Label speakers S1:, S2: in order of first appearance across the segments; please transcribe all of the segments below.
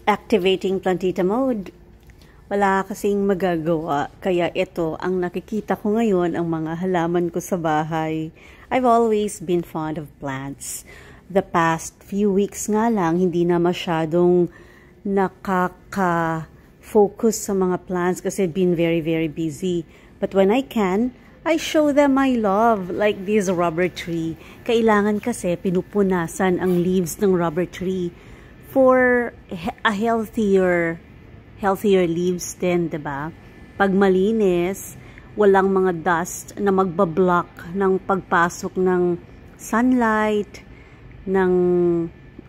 S1: Activating plantita mode. Wala kasing magagawa, kaya ito ang nakikita ko ngayon, ang mga halaman ko sa bahay. I've always been fond of plants. The past few weeks nga lang, hindi na masyadong nakaka-focus sa mga plants kasi I've been very busy. But when I can, I show them my love, like this rubber tree. Kailangan kasi pinupunasan ang leaves ng rubber tree for a healthier leaves din, diba? Pag malinis, walang mga dust na magbablock ng pagpasok ng sunlight, ng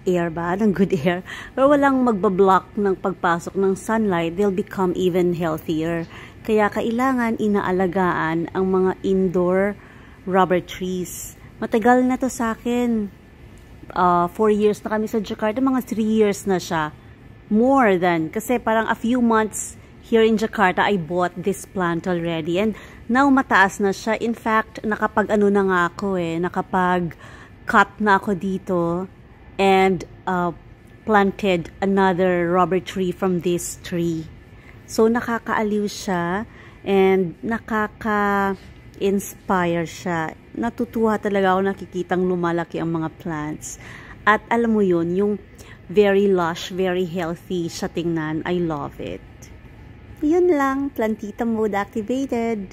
S1: air ba? Ng good air. Pero walang magbablock ng pagpasok ng sunlight, they'll become even healthier. Kaya kailangan inaalagaan ang mga indoor rubber trees. Matagal na to sa akin. 4 years na kami sa Jakarta, mga 3 years na siya. More than, kasi parang a few months here in Jakarta, I bought this plant already. And now, mataas na siya. In fact, nakapag-ano na nga ako nakapag-cut na ako dito and planted another rubber tree from this tree. So, nakakaaliw siya and nakaka-inspire siya. Natutuwa talaga ako nakikitang lumalaki ang mga plants. At alam mo yun, yung very lush, very healthy siya tingnan. I love it. Yun lang, plantita mode activated.